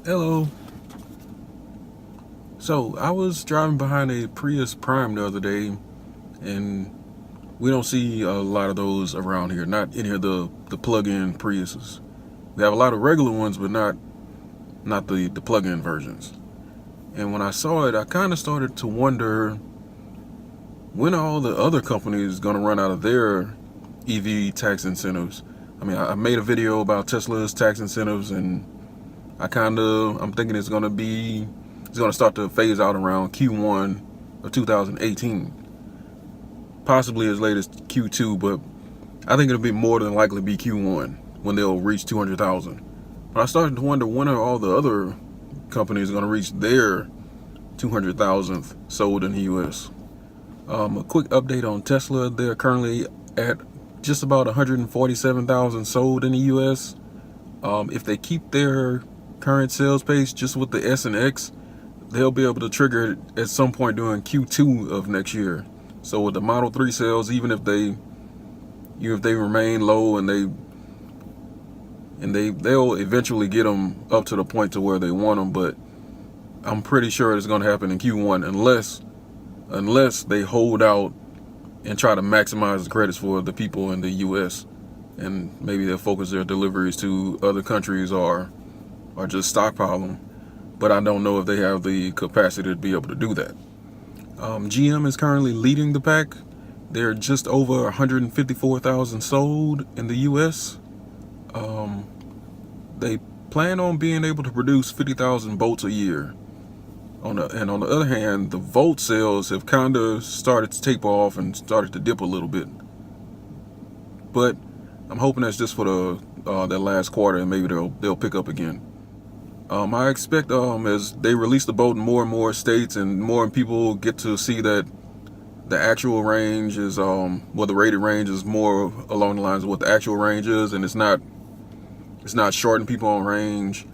Hello. So I was driving behind a Prius Prime the other day, and we don't see a lot of those around here. Not any of the plug-in Priuses. We have a lot of regular ones, but not the plug-in versions. And when I saw it, I kind of started to wonder, when are all the other companies going to run out of their EV tax incentives? I mean, I made a video about Tesla's tax incentives, and I'm thinking it's going to start to phase out around Q1 of 2018, possibly as late as Q2, but I think it'll be more than likely be Q1 when they'll reach 200,000. But I started to wonder, when are all the other companies going to reach their 200,000th sold in the US? A quick update on Tesla. They're currently at just about 147,000 sold in the US. If they keep their current sales pace just with the S and X, they'll be able to trigger it at some point during Q2 of next year. So with the Model 3 sales, even if they remain low, and they'll eventually get them up to the point to where they want them, but I'm pretty sure it's going to happen in Q1 unless they hold out and try to maximize the credits for the people in the US, and maybe they'll focus their deliveries to other countries or just stockpile them. But I don't know if they have the capacity to be able to do that. GM is currently leading the pack. They're just over 154,000 sold in the US. They plan on being able to produce 50,000 Bolts a year. On the other hand, the Volt sales have kind of started to taper off and started to dip a little bit. But I'm hoping that's just for that last quarter, and maybe they'll pick up again. I expect as they release the Bolt in more and more states, and more people get to see that the actual range is the rated range is more along the lines of what the actual range is, and it's not shorting people on range,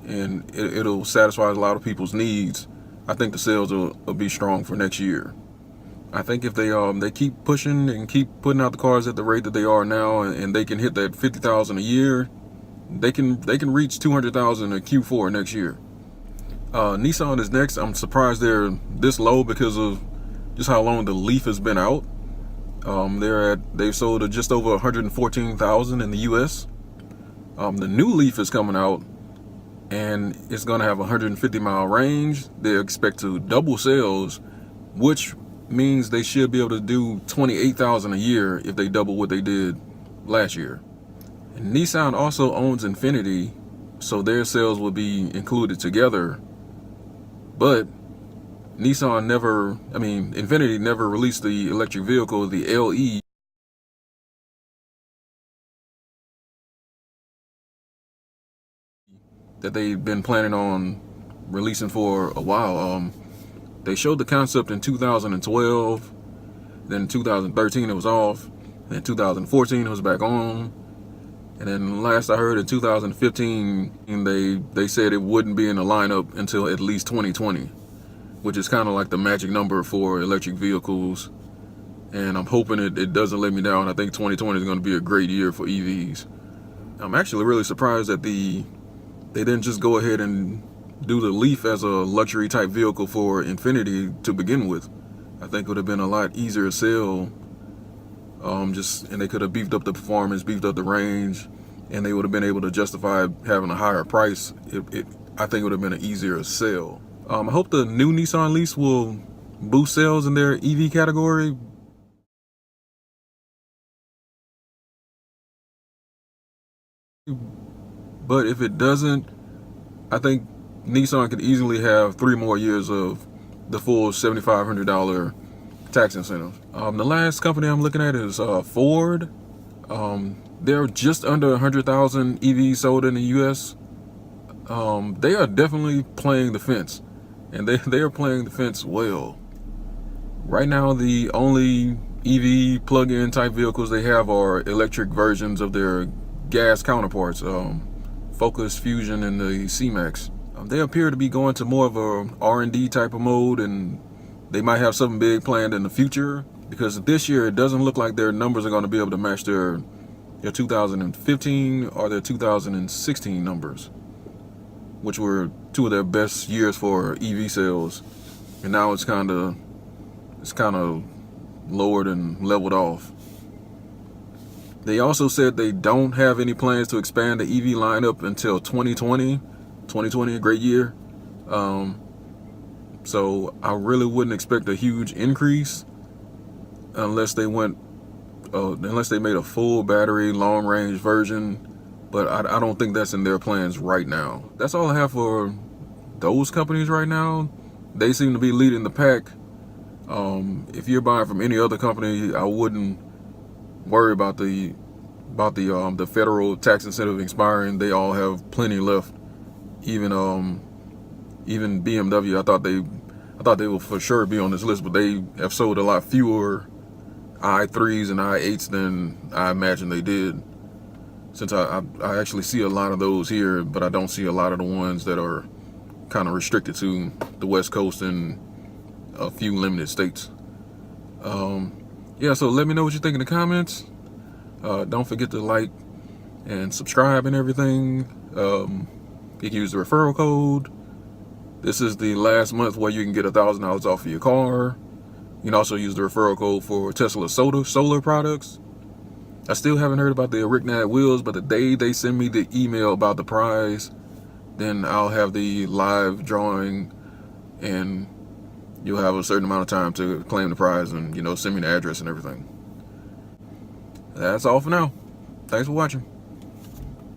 and it'll satisfy a lot of people's needs. I think the sales will be strong for next year. I think if they keep pushing and keep putting out the cars at the rate that they are now, and they can hit that 50,000 a year, they can reach 200,000 in Q4 next year. Nissan is next. I'm surprised they're this low because of just how long the Leaf has been out. They've sold just over 114,000 in the US. The new Leaf is coming out, and it's going to have a 150-mile range. They expect to double sales, which means they should be able to do 28,000 a year if they double what they did last year. And Nissan also owns Infiniti, so their sales will be included together. But Infiniti never released the electric vehicle, the LE, that they've been planning on releasing for a while. They showed the concept in 2012, then in 2013 it was off, then in 2014 it was back on, and then last I heard in 2015 they said it wouldn't be in the lineup until at least 2020, which is kind of like the magic number for electric vehicles. And I'm hoping it doesn't let me down. I think 2020 is going to be a great year for EVs. I'm actually really surprised that they didn't just go ahead and do the Leaf as a luxury type vehicle for Infiniti to begin with. I think it would have been a lot easier to sell. And they could have beefed up the performance, beefed up the range, and they would have been able to justify having a higher price. I think it would have been an easier sale. I hope the new Nissan Leaf will boost sales in their EV category. But if it doesn't, I think Nissan could easily have 3 more years of the full $7,500 tax incentive. The last company I'm looking at is Ford. They're just under 100,000 EVs sold in the US. They are definitely playing the fence, and they are playing the fence well. Right now, the only EV plug-in type vehicles they have are electric versions of their gas counterparts, Focus, Fusion, and the C-Max. They appear to be going to more of a R&D type of mode, and they might have something big planned in the future, because this year it doesn't look like their numbers are going to be able to match their 2015 or their 2016 numbers. which were two of their best years for EV sales, and now it's kind of lowered and leveled off. They also said they don't have any plans to expand the EV lineup until 2020. 2020, a great year. So I really wouldn't expect a huge increase unless they made a full battery long range version, but I don't think that's in their plans right now. That's all I have for those companies right now. They seem to be leading the pack. If you're buying from any other company, I wouldn't worry about the federal tax incentive expiring. They all have plenty left. Even BMW, I thought they will for sure be on this list, but they have sold a lot fewer i3s and i8s than I imagined they did. Since I actually see a lot of those here, but I don't see a lot of the ones that are kind of restricted to the West Coast and a few limited states. Yeah, so let me know what you think in the comments. Don't forget to like and subscribe and everything. You can use the referral code. This is the last month where you can get $1,000 off of your car. You can also use the referral code for Tesla solar products. I still haven't heard about the Arachnid wheels, but the day they send me the email about the prize, then I'll have the live drawing, and you'll have a certain amount of time to claim the prize and, send me the address and everything. That's all for now. Thanks for watching.